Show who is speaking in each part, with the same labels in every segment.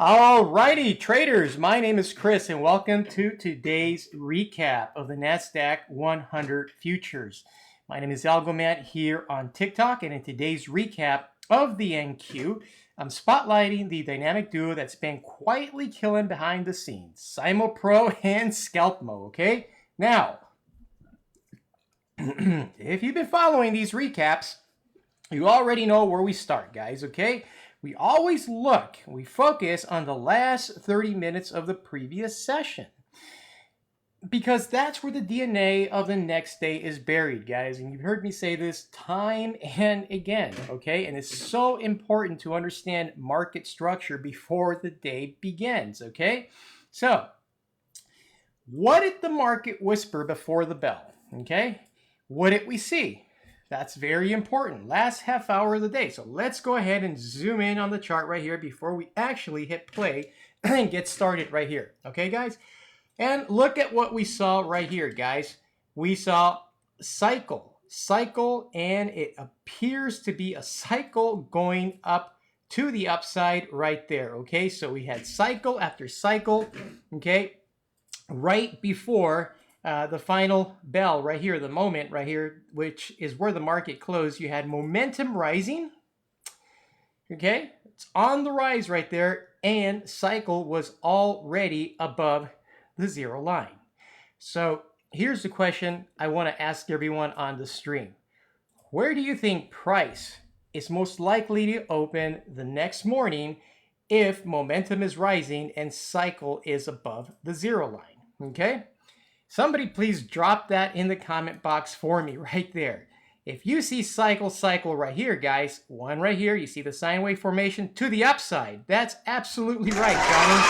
Speaker 1: Alrighty, traders, my name is Chris and welcome to today's recap of the Nasdaq 100 futures. My name is Algo here on TikTok, and in today's recap of the NQ, I'm spotlighting the dynamic duo that's been quietly killing behind the scenes, CYMO Pro and ScalpMO, okay? Now, if you've been following these recaps, you already know where we start, guys, okay? We always we focus on the last 30 minutes of the previous session because that's where the DNA of the next day is buried, guys. And you've heard me say this time and again, okay? And it's so important to understand market structure before the day begins, okay? So, what did the market whisper before the bell, okay? What did we see? That's very important. Last half hour of the day. So let's go ahead and zoom in on the chart right here before we actually hit play and get started right here. Okay, guys? And look at what we saw right here, guys. We saw cycle, and it appears to be a cycle going up to the upside right there. Okay, so we had cycle after cycle, okay, right before the final bell right here, the moment right here, which is where the market closed. You had momentum rising, okay? It's on the rise right there, and cycle was already above the zero line. So here's the question I want to ask everyone on the stream. Where do you think price is most likely to open the next morning if momentum is rising and cycle is above the zero line, okay? Somebody please drop that in the comment box for me right there. If you see cycle right here, guys, one right here, you see the sine wave formation to the upside. That's absolutely right, Johnny.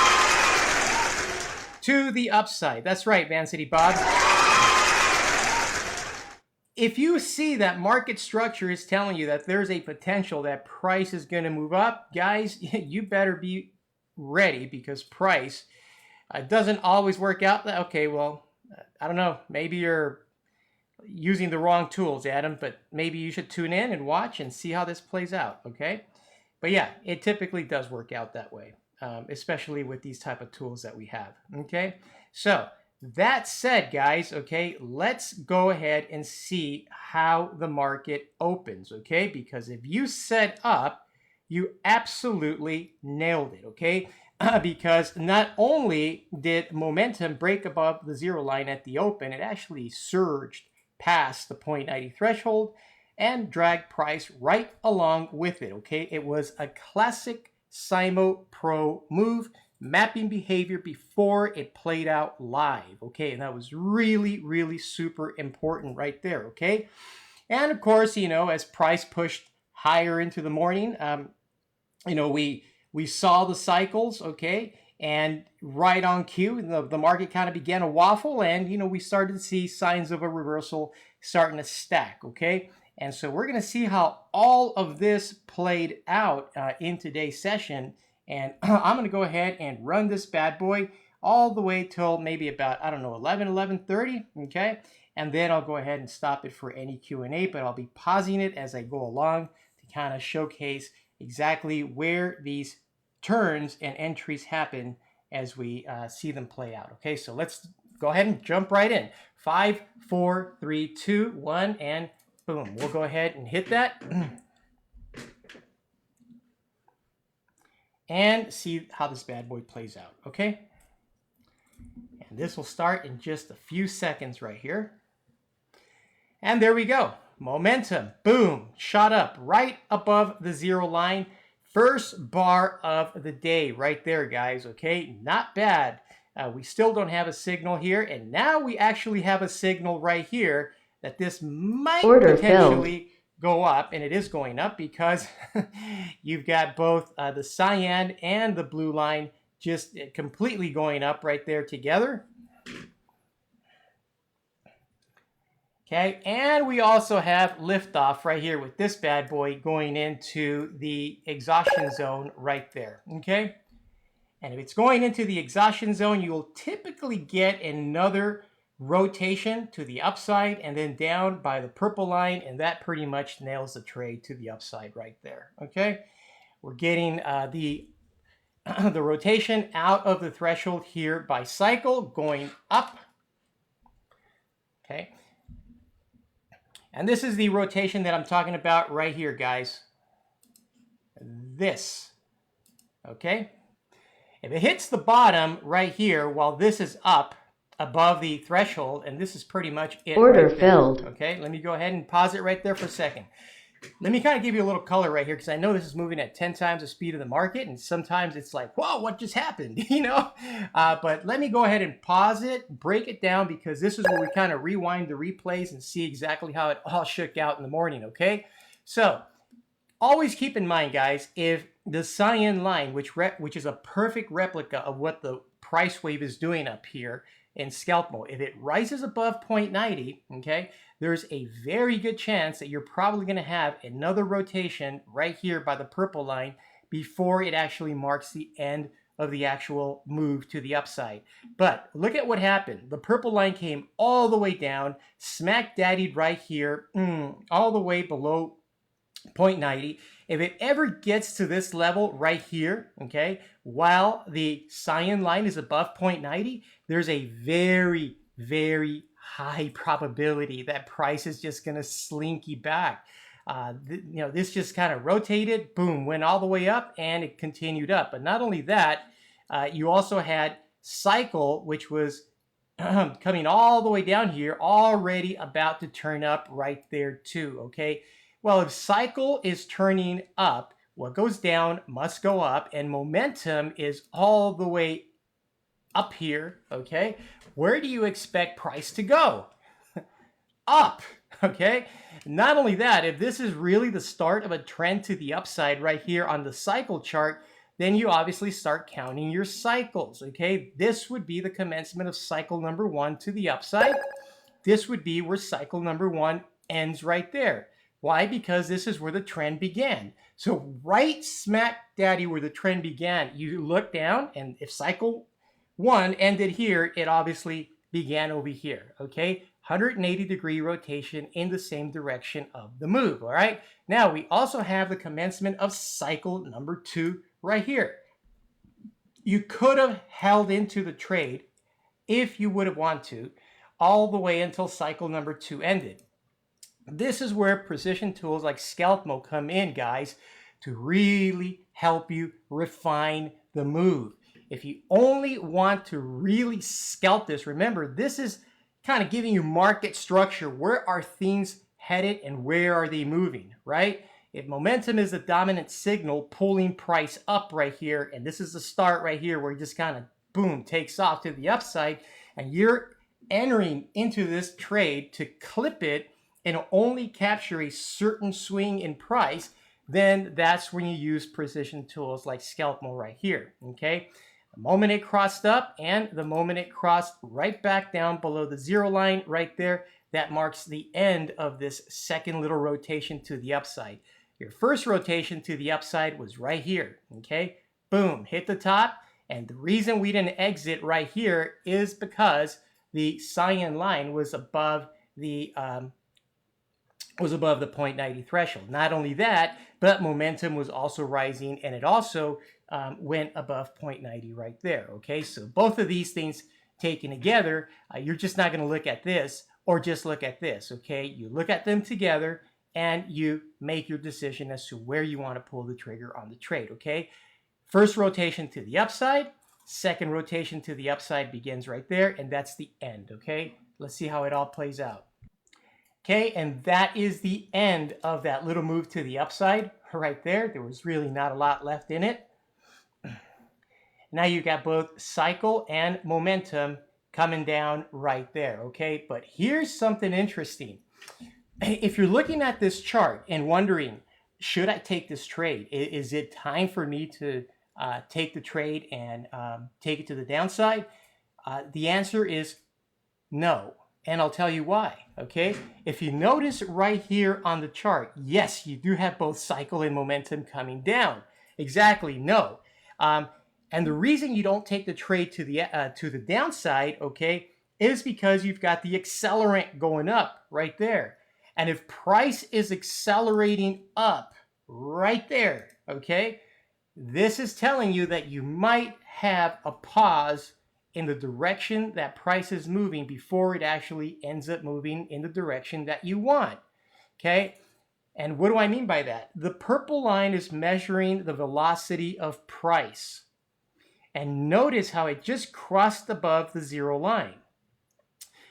Speaker 1: To the upside. That's right, Van City Bob. If you see that market structure is telling you that there's a potential that price is going to move up, guys, you better be ready because price doesn't always work out. Okay, well, I don't know, maybe you're using the wrong tools, Adam, but maybe you should tune in and watch and see how this plays out, okay? But yeah, it typically does work out that way, especially with these type of tools that we have, okay? So that said, guys, okay, let's go ahead and see how the market opens, okay? Because if you set up, you absolutely nailed it, okay? Because not only did momentum break above the zero line at the open, it actually surged past the 0.90 threshold and dragged price right along with it, okay? It was a classic CYMO Pro move, mapping behavior before it played out live, okay? And that was really, really super important right there, okay? And of course, you know, as price pushed higher into the morning, you know, we saw the cycles, okay, and right on cue, the market kind of began to waffle, and, you know, we started to see signs of a reversal starting to stack, okay? And so we're going to see how all of this played out in today's session, and I'm going to go ahead and run this bad boy all the way till maybe about, I don't know, 11:30, okay? And then I'll go ahead and stop it for any Q&A, but I'll be pausing it as I go along to kind of showcase exactly where these turns and entries happen as we see them play out. Okay, so let's go ahead and jump right in. 5, 4, 3, 2, 1, and boom. We'll go ahead and hit that and see how this bad boy plays out. Okay, and this will start in just a few seconds right here. And there we go. Momentum, boom, shot up right above the zero line. First bar of the day right there, guys, okay? Not bad. We still don't have a signal here, and now we actually have a signal right here that this might potentially go up, and it is going up because you've got both the cyan and the blue line just completely going up right there together. Okay, and we also have liftoff right here with this bad boy going into the exhaustion zone right there, okay? And if it's going into the exhaustion zone, you will typically get another rotation to the upside and then down by the purple line, and that pretty much nails the trade to the upside right there, okay? We're getting the the rotation out of the threshold here by cycle going up. Okay. And this is the rotation that I'm talking about right here, guys. This. Okay. If it hits the bottom right here while this is up above the threshold, and this is pretty much it.
Speaker 2: Order
Speaker 1: right there.
Speaker 2: filled.
Speaker 1: Okay, let me go ahead and pause it right there for a second. Let me kind of give you a little color right here because I know this is moving at 10 times the speed of the market, and sometimes it's like, whoa, what just happened? You know? But let me go ahead and pause it, break it down, because this is where we kind of rewind the replays and see exactly how it all shook out in the morning, okay? So always keep in mind, guys, if the cyan line, which is a perfect replica of what the price wave is doing up here in ScalpMO, if it rises above 0.90, okay, there's a very good chance that you're probably going to have another rotation right here by the purple line before it actually marks the end of the actual move to the upside. But look at what happened. The purple line came all the way down, smack daddied right here, all the way below 0.90. If it ever gets to this level right here, okay, while the cyan line is above 0.90, there's a very, very high probability that price is just going to slinky back. This just kind of rotated, boom, went all the way up, and it continued up. But not only that, you also had cycle, which was coming all the way down here, already about to turn up right there too, okay? Well, if cycle is turning up, what goes down must go up, and momentum is all the way up here, okay? Where do you expect price to go? Up, okay? Not only that, if this is really the start of a trend to the upside right here on the cycle chart, then you obviously start counting your cycles, okay? This would be the commencement of cycle number 1 to the upside. This would be where cycle number 1 ends right there. Why? Because this is where the trend began. So right smack daddy where the trend began, you look down, and if cycle 1 ended here, it obviously began over here, okay? 180-degree rotation in the same direction of the move, all right? Now, we also have the commencement of cycle number 2 right here. You could have held into the trade if you would have wanted to, all the way until cycle number 2 ended. This is where precision tools like ScalpMO come in, guys, to really help you refine the move. If you only want to really scalp this, remember, this is kind of giving you market structure. Where are things headed and where are they moving, right? If momentum is the dominant signal pulling price up right here, and this is the start right here where it just kind of, boom, takes off to the upside, and you're entering into this trade to clip it and only capture a certain swing in price, then that's when you use precision tools like ScalpMO right here, okay? The moment it crossed up and the moment it crossed right back down below the zero line right there, that marks the end of this second little rotation to the upside. Your first rotation to the upside was right here, okay? Boom, hit the top, and the reason we didn't exit right here is because the cyan line was above the 0.90 threshold. Not only that, but momentum was also rising, and it also went above 0.90 right there, okay? So both of these things taken together, you're just not going to look at this or just look at this, okay? You look at them together, and you make your decision as to where you want to pull the trigger on the trade, okay? First rotation to the upside, second rotation to the upside begins right there, and that's the end, okay? Let's see how it all plays out. Okay, and that is the end of that little move to the upside right there. There was really not a lot left in it. Now you got both cycle and momentum coming down right there, okay? But here's something interesting. If you're looking at this chart and wondering, should I take this trade? Is it time for me to take the trade and take it to the downside? The answer is no. And I'll tell you why, okay? If you notice right here on the chart, yes, you do have both cycle and momentum coming down. Exactly, no. And the reason you don't take the trade to the downside, okay, is because you've got the accelerant going up right there. And if price is accelerating up right there, okay, This is telling you that you might have a pause in the direction that price is moving before it actually ends up moving in the direction that you want. Okay? And what do I mean by that? The purple line is measuring the velocity of price. And notice how it just crossed above the zero line.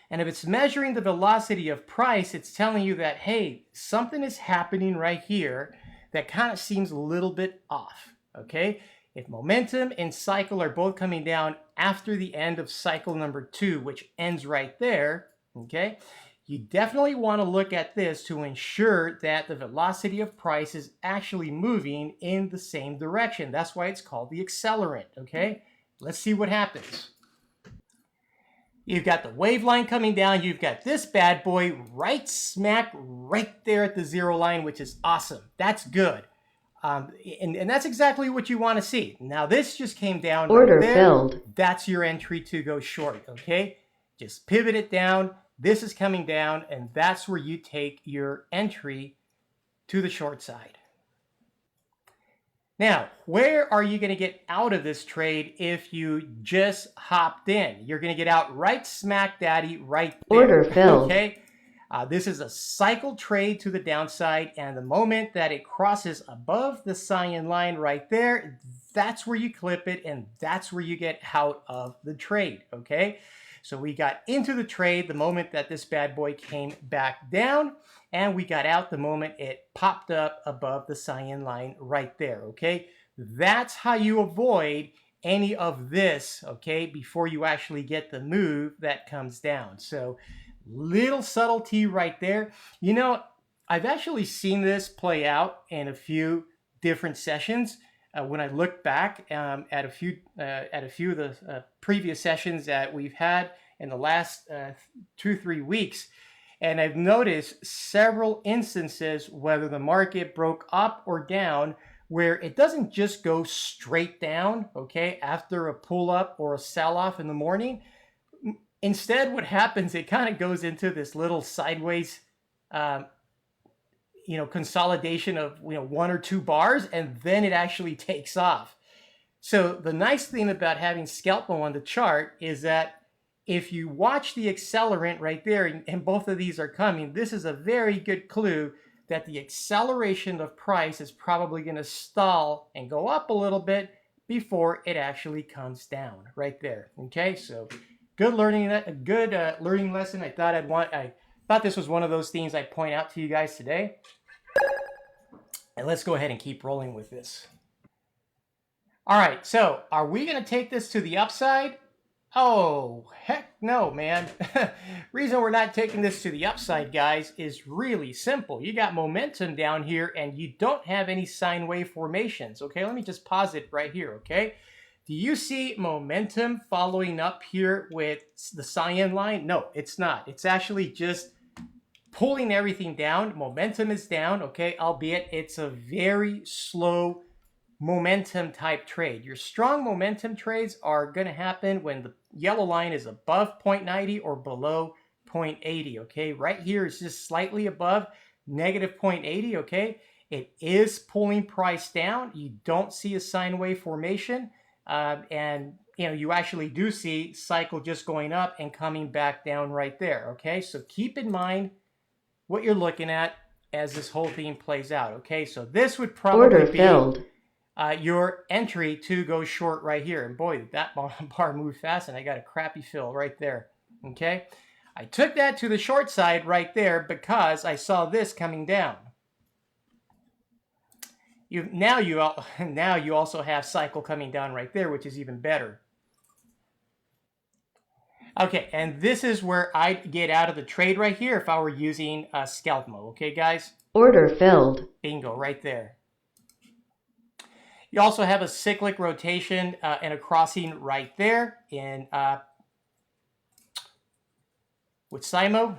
Speaker 1: And if it's measuring the velocity of price, it's telling you that, hey, something is happening right here that kind of seems a little bit off, okay? If momentum and cycle are both coming down after the end of cycle number 2, which ends right there, okay, you definitely want to look at this to ensure that the velocity of price is actually moving in the same direction. That's why it's called the accelerant, okay? Let's see what happens. You've got the wave line coming down. You've got this bad boy right smack right there at the zero line, which is awesome. That's good. And that's exactly what you want to see. Now, this just came down
Speaker 2: Order
Speaker 1: right there.
Speaker 2: filled.
Speaker 1: That's your entry to go short, okay? Just pivot it down. This is coming down, and that's where you take your entry to the short side. Now, where are you going to get out of this trade if you just hopped in? You're going to get out right smack daddy right there.
Speaker 2: Order filled.
Speaker 1: Okay. This is a cycle trade to the downside, and the moment that it crosses above the cyan line right there, that's where you clip it, and that's where you get out of the trade. Okay. So we got into the trade the moment that this bad boy came back down, and we got out the moment it popped up above the cyan line right there, okay? That's how you avoid any of this, okay, before you actually get the move that comes down. So little subtlety right there. You know, I've actually seen this play out in a few different sessions. When I look back at a few of the previous sessions that we've had in the last 2-3 weeks, and I've noticed several instances, whether the market broke up or down, where it doesn't just go straight down, okay, after a pull up or a sell off in the morning. Instead, what happens, it kind of goes into this little sideways consolidation of 1 or 2 bars, and then it actually takes off. So the nice thing about having ScalpMO on the chart is that if you watch the accelerant right there, and both of these are coming, this is a very good clue that the acceleration of price is probably going to stall and go up a little bit before it actually comes down right there. Okay, so good learning lesson. I thought this was one of those things I'd point out to you guys today. And let's go ahead and keep rolling with this. All right, so are we going to take this to the upside? Oh, heck no, man. Reason we're not taking this to the upside, guys, is really simple. You got momentum down here, and you don't have any sine wave formations. Okay, let me just pause it right here, okay? Do you see momentum following up here with the cyan line? No, it's not. It's actually just pulling everything down. Momentum is down, okay, albeit it's a very slow momentum type trade. Your strong momentum trades are going to happen when the yellow line is above 0.90 or below 0.80, okay? Right here is just slightly above negative 0.80, okay? It is pulling price down. You don't see a sine wave formation, and you actually do see cycle just going up and coming back down right there, okay? So keep in mind what you're looking at as this whole thing plays out, okay? So this would probably be your entry to go short right here. And boy, that bar moved fast, and I got a crappy fill right there, okay? I took that to the short side right there because I saw this coming down. Now you also have cycle coming down right there, which is even better. Okay, and this is where I'd get out of the trade right here if I were using ScalpMO, okay, guys?
Speaker 2: Order filled.
Speaker 1: Bingo, right there. You also have a cyclic rotation and a crossing right there in with CYMO.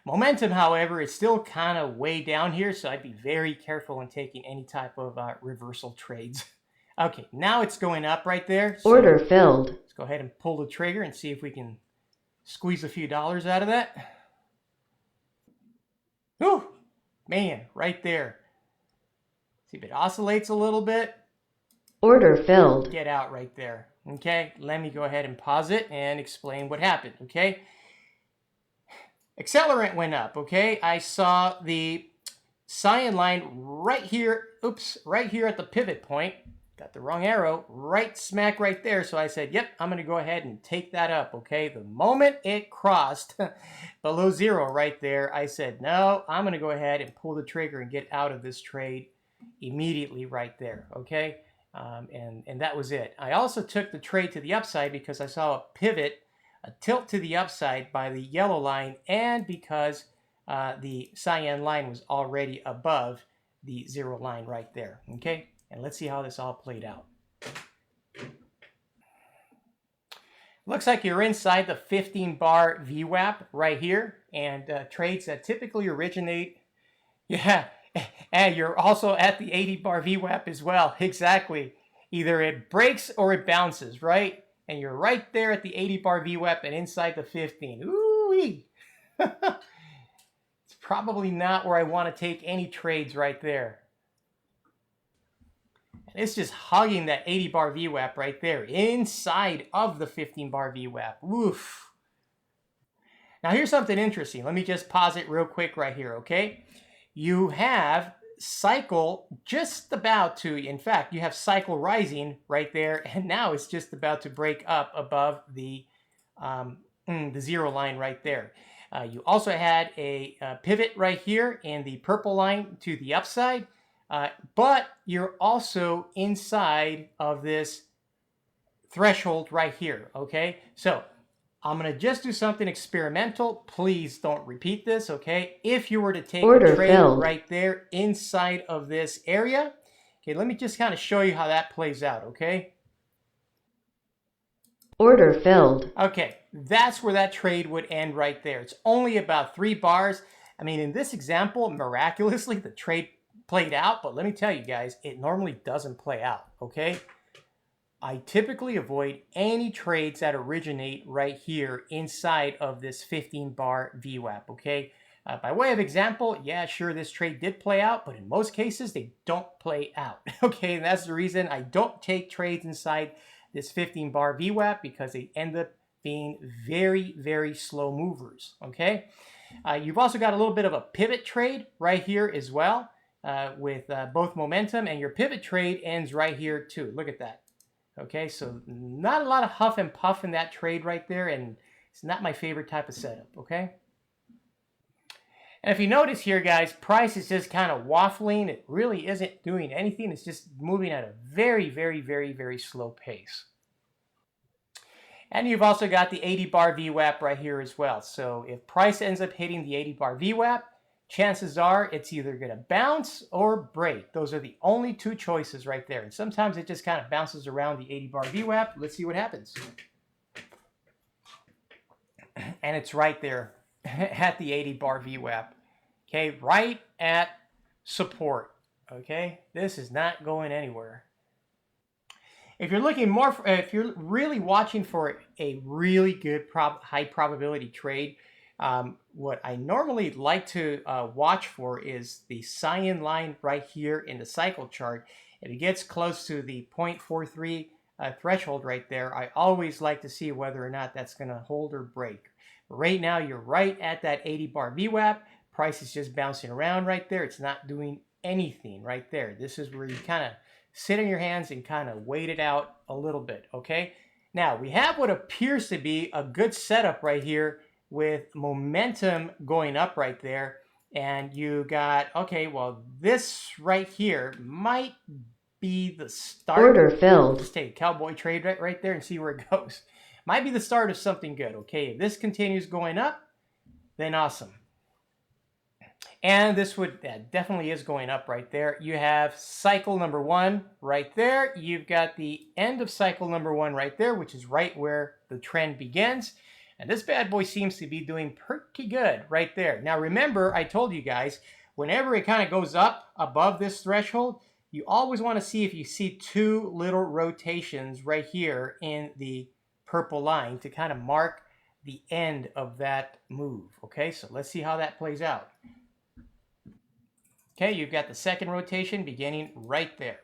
Speaker 1: Momentum, however, is still kind of way down here, so I'd be very careful in taking any type of reversal trades. Okay, now it's going up right there. So
Speaker 2: order filled.
Speaker 1: Let's go ahead and pull the trigger and see if we can squeeze a few dollars out of that. Whew, man, right there. See if it oscillates a little bit.
Speaker 2: Order filled.
Speaker 1: Get out right there. Okay, let me go ahead and pause it and explain what happened. Okay, accelerant went up. Okay, I saw the cyan line right here. Oops, right here at the pivot point. Got the wrong arrow, right smack right there. So I said, yep, I'm going to go ahead and take that up, okay? The moment it crossed below zero right there, I said, no, I'm going to go ahead and pull the trigger and get out of this trade immediately right there, okay? And that was it. I also took the trade to the upside because I saw a pivot, a tilt to the upside by the yellow line, and because the cyan line was already above the zero line right there, okay? And let's see how this all played out. Looks like you're inside the 15-bar VWAP right here, and trades that typically originate, yeah, and you're also at the 80-bar VWAP as well. Exactly. Either it breaks or it bounces, right? And you're right there at the 80-bar VWAP and inside the 15. Ooh-wee. It's probably not where I want to take any trades right there. And it's just hugging that 80-bar VWAP right there inside of the 15-bar VWAP. Oof. Now here's something interesting. Let me just pause it real quick right here, okay? You have cycle just about to, in fact, you have cycle rising right there, and now it's just about to break up above the zero line right there. You also had a pivot right here in the purple line to the upside. But you're also inside of this threshold right here, okay? So I'm going to just do something experimental. Please don't repeat this, okay? If you were to take a trade right there inside of this area, okay, let me just kind of show you how that plays out, okay?
Speaker 2: Order filled.
Speaker 1: Okay, that's where that trade would end right there. It's only about 3 bars. I mean, in this example, miraculously, the trade played out, but let me tell you guys, it normally doesn't play out, okay? I typically avoid any trades that originate right here inside of this 15-bar VWAP, okay? By way of example, yeah, sure, this trade did play out, but in most cases, they don't play out, okay? And that's the reason I don't take trades inside this 15-bar VWAP, because they end up being very, very slow movers, okay? You've also got a little bit of a pivot trade right here as well. With both momentum, and your pivot trade ends right here too. Look at that. Okay, so not a lot of huff and puff in that trade right there, and it's not my favorite type of setup, okay? And if you notice here, guys, price is just kind of waffling. It really isn't doing anything. It's just moving at a very, very, very, very slow pace. And you've also got the 80-bar VWAP right here as well. So if price ends up hitting the 80-bar VWAP, chances are it's either going to bounce or break. Those are the only 2 choices right there. And sometimes it just kind of bounces around the 80-bar VWAP. Let's see what happens. And it's right there at the 80-bar VWAP. Okay, right at support. Okay, this is not going anywhere. If you're looking more for, if you're really watching for a really good high probability trade, what I normally like to watch for is the cyan line right here in the cycle chart. If it gets close to the 0.43 threshold right there, I always like to see whether or not that's going to hold or break. Right now, you're right at that 80-bar VWAP. Price is just bouncing around right there. It's not doing anything right there. This is where you kind of sit on your hands and kind of wait it out a little bit, okay? Now, we have what appears to be a good setup right here with momentum going up right there. And you got, okay, well, this right here might be the start.
Speaker 2: Order filled.
Speaker 1: Just take a cowboy trade right there and see where it goes. Might be the start of something good, okay? If this continues going up, then awesome. And this definitely is going up right there. You have cycle number 1 right there. You've got the end of cycle number 1 right there, which is right where the trend begins. And this bad boy seems to be doing pretty good right there. Now remember, I told you guys, whenever it kind of goes up above this threshold, you always want to see if you see 2 little rotations right here in the purple line to kind of mark the end of that move. Okay, so let's see how that plays out. Okay, you've got the second rotation beginning right there.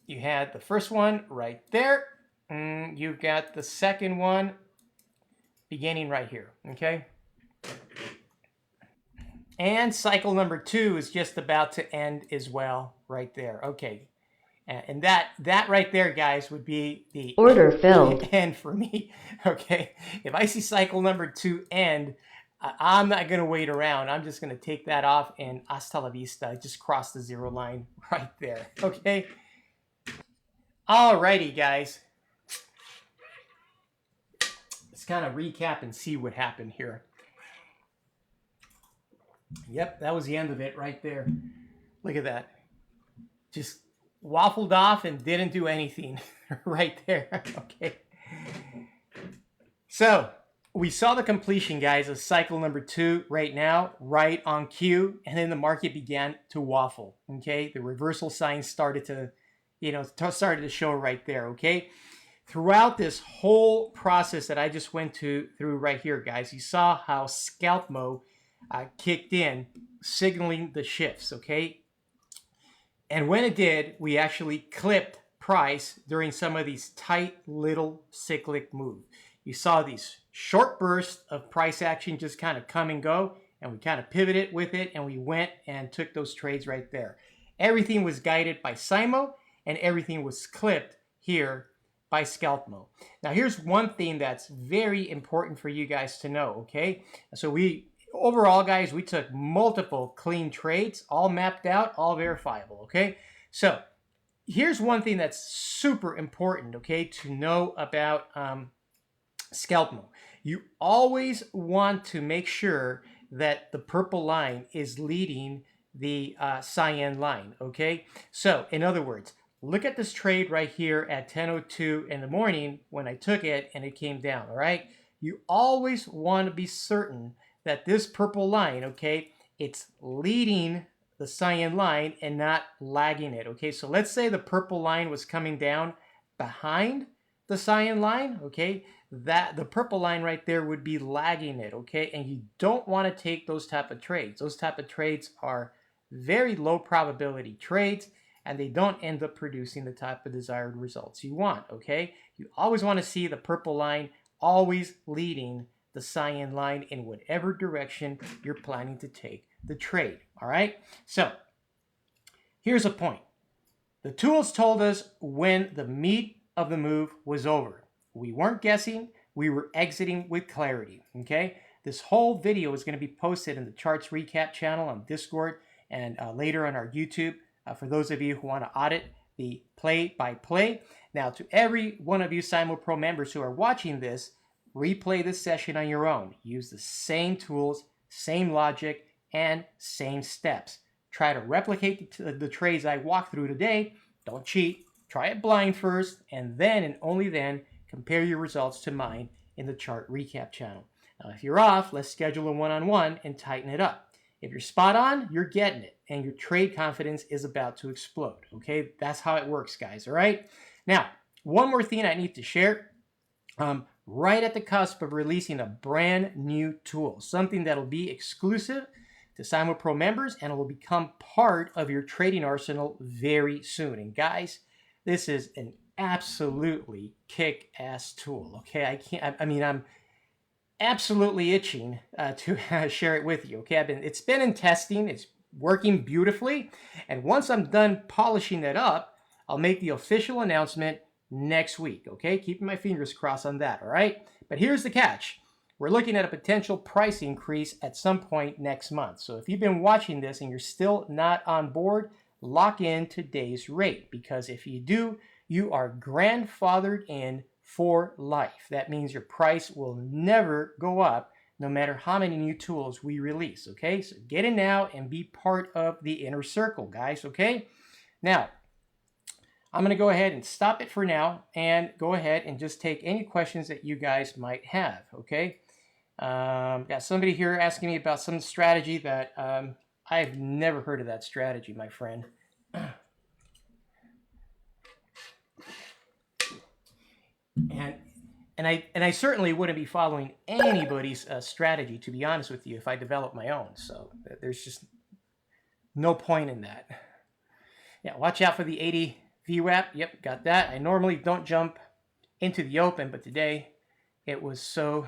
Speaker 1: You had the first one right there. You've got the second one beginning right here, okay? And cycle number 2 is just about to end as well right there. Okay, and that right there, guys, would be the
Speaker 2: Order filled.
Speaker 1: end for me. Okay, if I see cycle number 2 end, I'm not going to wait around. I'm just going to take that off and hasta la vista. Just cross the zero line right there. Okay. Alrighty, guys. Let's kind of recap and see what happened here. Yep, that was the end of it right there. Look at that. Just waffled off and didn't do anything right there. Okay. So we saw the completion, guys, of cycle number 2 right now, right on cue, and then the market began to waffle. Okay, the reversal signs started to, started to show right there. Okay, throughout this whole process that I just went through right here, guys, you saw how ScalpMO kicked in, signaling the shifts. Okay, and when it did, we actually clipped price during some of these tight little cyclic moves. You saw these short bursts of price action just kind of come and go, and we kind of pivoted with it, and we went and took those trades right there. Everything was guided by CYMO, and everything was clipped here by ScalpMO. Now, here's one thing that's very important for you guys to know, okay? So overall, guys, we took multiple clean trades, all mapped out, all verifiable, okay? So here's one thing that's super important, okay, to know about ScalpMO. You always want to make sure that the purple line is leading the cyan line, okay? So in other words, look at this trade right here at 10:02 in the morning when I took it and it came down, all right? You always want to be certain that this purple line, okay, it's leading the cyan line and not lagging it, okay? So let's say the purple line was coming down behind the cyan line, okay? That the purple line right there would be lagging it, okay? And you don't want to take those type of trades. Those type of trades are very low probability trades, and they don't end up producing the type of desired results you want, okay? You always want to see the purple line always leading the cyan line in whatever direction you're planning to take the trade, all right? So here's a point. The tools told us when the meat of the move was over. We weren't guessing, we were exiting with clarity, okay? This whole video is going to be posted in the charts recap channel on Discord and later on our YouTube for those of you who want to audit the play-by-play. Now, to every one of you CYMO Pro members who are watching this, replay this session on your own. Use the same tools, same logic, and same steps. Try to replicate the trades I walked through today. Don't cheat. Try it blind first, and then and only then compare your results to mine in the chart recap channel. Now, if you're off, let's schedule a one-on-one and tighten it up. If you're spot on, you're getting it, and your trade confidence is about to explode, okay? That's how it works, guys, all right? Now, one more thing I need to share. Right at the cusp of releasing a brand new tool, something that'll be exclusive to CYMO Pro members, and it will become part of your trading arsenal very soon. And guys, this is an absolutely kick-ass tool, okay? I'm absolutely itching to share it with you, okay? It's been in testing, it's working beautifully, and once I'm done polishing that up, I'll make the official announcement next week, okay? Keeping my fingers crossed on that, all right? But here's the catch. We're looking at a potential price increase at some point next month. So if you've been watching this and you're still not on board, lock in today's rate, because if you do, you are grandfathered in for life. That means your price will never go up no matter how many new tools we release, okay? So get in now and be part of the inner circle, guys, okay? Now, I'm going to go ahead and stop it for now and go ahead and just take any questions that you guys might have, okay? Got somebody here asking me about some strategy that I've never heard of that strategy, my friend. And I certainly wouldn't be following anybody's strategy, to be honest with you, if I developed my own. So there's just no point in that. Yeah, watch out for the 80 VWAP. Yep, got that. I normally don't jump into the open, but today it was so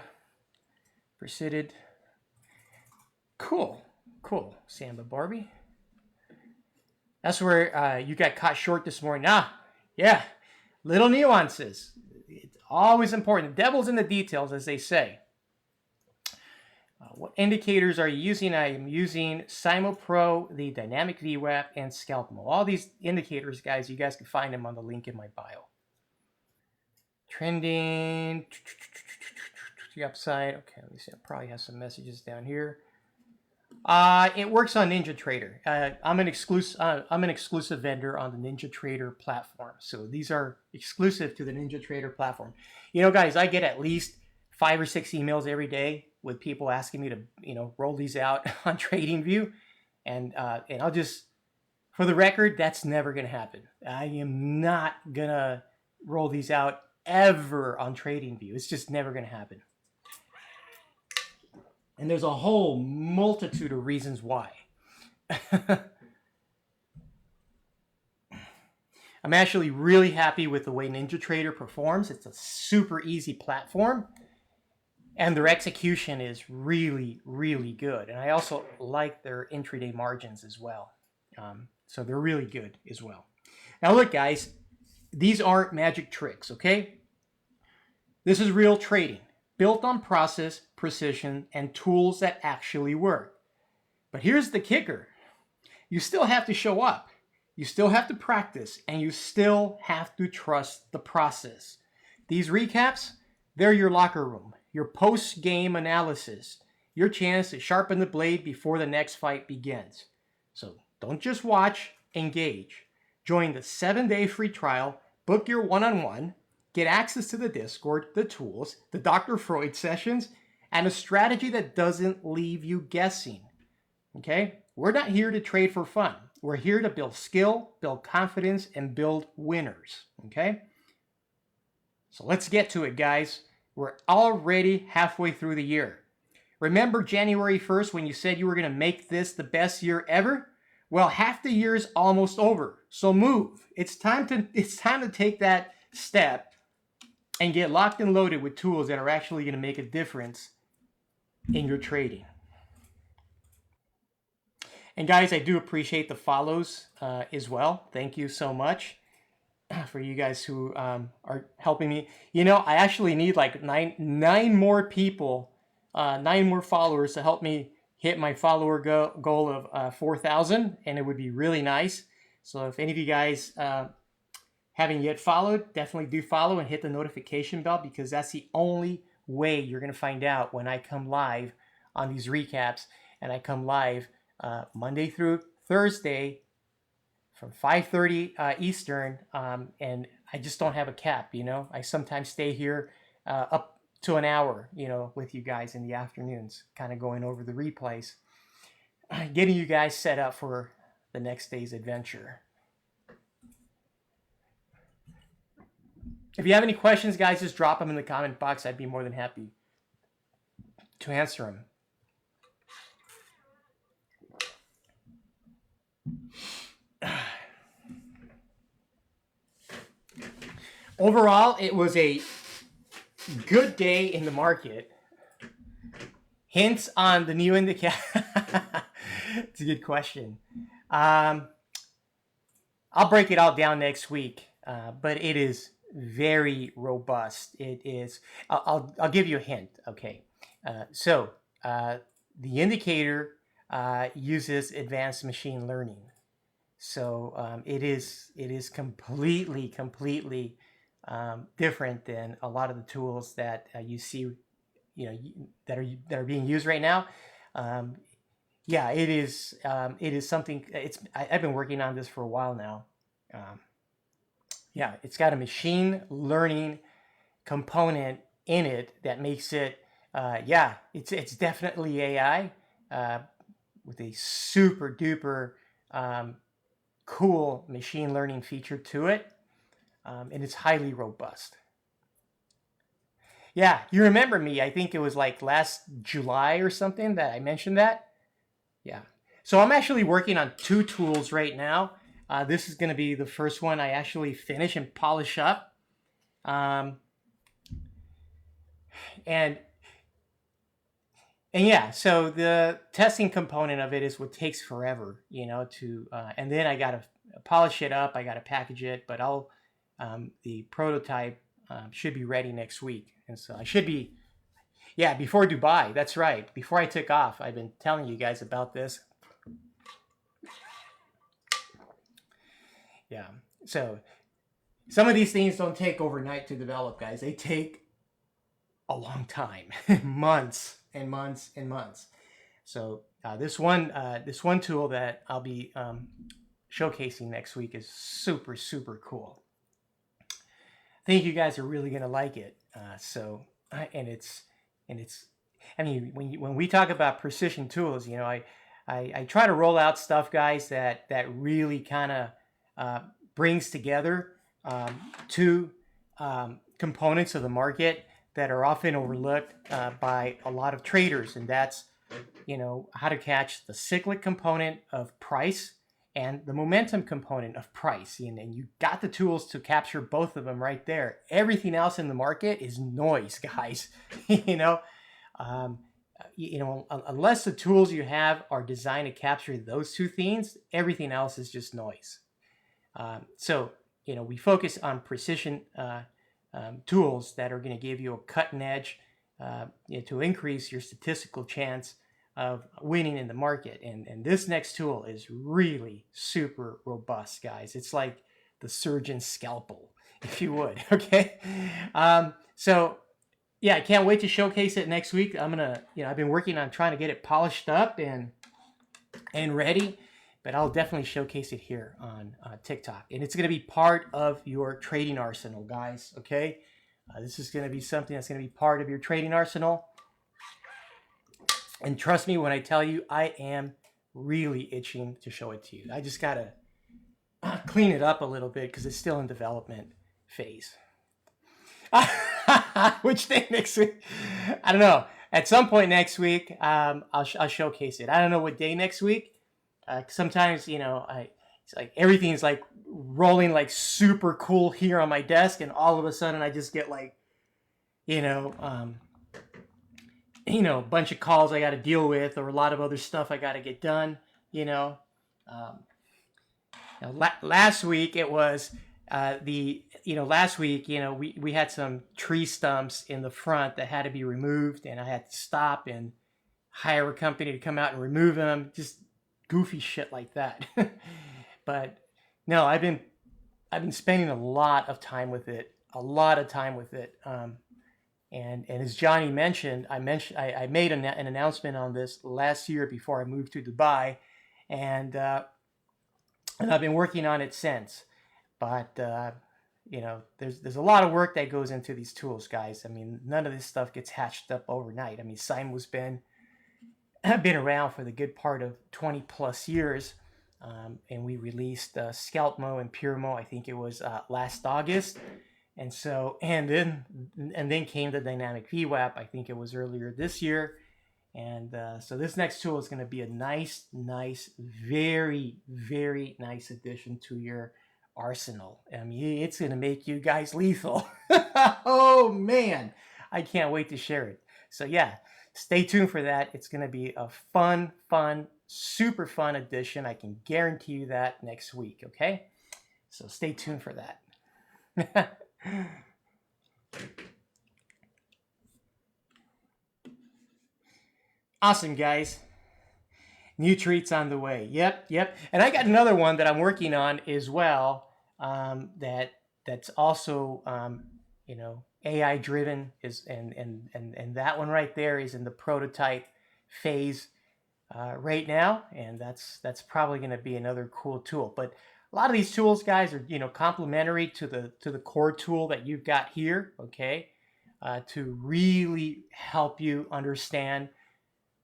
Speaker 1: precipitated. Cool, cool, Samba Barbie. That's where you got caught short this morning. Yeah, little nuances. It's always important. The devil's in the details, as they say. What indicators are you using? I am using CYMO Pro, the Dynamic VWAP, and ScalpMO. All these indicators, guys, you guys can find them on the link in my bio. Trending to the upside. Okay, let me see. I probably have some messages down here. It works on NinjaTrader. I'm an exclusive vendor on the NinjaTrader platform. So these are exclusive to the NinjaTrader platform. You know, guys, I get at least 5 or 6 emails every day with people asking me to, roll these out on TradingView, and I'll just, for the record, that's never gonna happen. I am not gonna roll these out ever on TradingView. It's just never gonna happen. And there's a whole multitude of reasons why. I'm actually really happy with the way NinjaTrader performs. It's a super easy platform, and their execution is really, really good. And I also like their intraday margins as well. So they're really good as well. Now look, guys, these aren't magic tricks, okay? This is real trading, built on process, precision, and tools that actually work. But here's the kicker. You still have to show up. You still have to practice, and you still have to trust the process. These recaps, they're your locker room, your post-game analysis, your chance to sharpen the blade before the next fight begins. So don't just watch, engage. Join the 7-day free trial, book your one-on-one, get access to the Discord, the tools, the Dr. Freud sessions, and a strategy that doesn't leave you guessing. Okay? We're not here to trade for fun. We're here to build skill, build confidence, and build winners. Okay? So let's get to it, guys. We're already halfway through the year. Remember January 1st when you said you were going to make this the best year ever? Well, half the year is almost over. So move. It's time to take that step and get locked and loaded with tools that are actually going to make a difference in your trading. And guys, I do appreciate the follows as well. Thank you so much for you guys who are helping me. I actually need like nine more people, 9 more followers to help me hit my follower goal of 4,000, and it would be really nice. So if any of you guys haven't yet followed, definitely do follow and hit the notification bell, because that's the only way you're going to find out when I come live on these recaps. And I come live Monday through Thursday from 5:30 Eastern, and I just don't have a cap. I sometimes stay here up to an hour, with you guys in the afternoons, kind of going over the replays, getting you guys set up for the next day's adventure. If you have any questions, guys, just drop them in the comment box. I'd be more than happy to answer them. Overall, it was a good day in the market. Hints on the new indicator. It's a good question. I'll break it all down next week, but it is very robust. It is. I'll give you a hint. Okay. So the indicator uses advanced machine learning. So it is completely different than a lot of the tools that you see, that are being used right now. Yeah, it is something. I've been working on this for a while now. Yeah, it's got a machine learning component in it that makes it. Yeah, it's definitely AI with a super duper cool machine learning feature to it. And it's highly robust. Yeah, you remember me. I think it was like last July or something that I mentioned that. Yeah. So I'm actually working on 2 tools right now. This is going to be the first one I actually finish and polish up. Um, and yeah, so the testing component of it is what takes forever, you know, to and then I got to polish it up. I got to package it, but the prototype should be ready next week. And so I should be, yeah, before Dubai. That's right. Before I took off, I've been telling you guys about this. Yeah. So some of these things don't take overnight to develop, guys. They take a long time, months and months and months. So this one tool that I'll be showcasing next week is super, super cool. I think you guys are really gonna like it. And it's I mean, when we talk about precision tools, you know, I try to roll out stuff, guys, that really kind of brings together 2 components of the market that are often overlooked by a lot of traders, and that's, you know, how to catch the cyclic component of price and the momentum component of price. And you got the tools to capture both of them right there. Everything else in the market is noise, guys. you know, unless the tools you have are designed to capture those 2 things, everything else is just noise. So, you know, we focus on precision tools that are going to give you a cutting edge to increase your statistical chance of winning in the market. And this next tool is really super robust, guys. It's like the surgeon's scalpel, if you would. Okay. So yeah, I can't wait to showcase it next week. I've been working on trying to get it polished up and ready, but I'll definitely showcase it here on TikTok. And it's going to be part of your trading arsenal, guys. Okay. This is going to be something that's going to be part of your trading arsenal. And trust me when I tell you, I am really itching to show it to you. I just got to clean it up a little bit because it's still in development phase. Which day next week? I don't know. At some point next week, I'll showcase it. I don't know what day next week. Sometimes, you know, it's like everything's like rolling like super cool here on my desk, and all of a sudden I just get like, a bunch of calls I got to deal with, or a lot of other stuff I got to get done. Last week it was last week, we had some tree stumps in the front that had to be removed, and I had to stop and hire a company to come out and remove them. Just goofy shit like that. But no, I've been spending a lot of time with it. And as Johnny mentioned, I made an announcement on this last year before I moved to Dubai, and I've been working on it since. But there's a lot of work that goes into these tools, guys. I mean, none of this stuff gets hatched up overnight. I mean, CYMO's been around for the good part of 20 plus years, and we released ScalpMO and ScalpMO. I think it was last August. And then came the dynamic VWAP. I think it was earlier this year. And so this next tool is going to be a nice, very, very nice addition to your arsenal. I mean, it's going to make you guys lethal. Oh man, I can't wait to share it. So yeah, stay tuned for that. It's going to be a fun, super fun addition. I can guarantee you that next week. Okay, so stay tuned for that. Awesome, guys. New treats on the way. Yep. And I got another one that I'm working on as well. That's also AI driven, and that one right there is in the prototype phase right now, and that's probably going to be another cool tool. But a lot of these tools, guys, are complementary to the core tool that you've got here. Okay, to really help you understand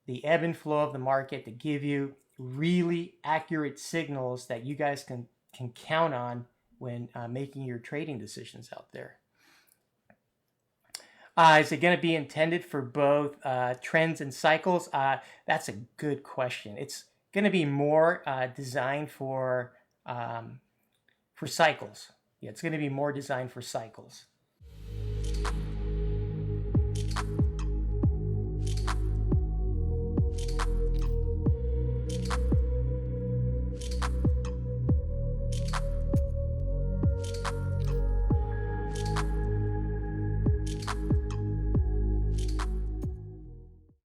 Speaker 1: the ebb and flow of the market, to give you really accurate signals that you guys can count on when making your trading decisions out there. Is it going to be intended for both trends and cycles? That's a good question. It's going to be more designed for cycles. Yeah, it's going to be more designed for cycles.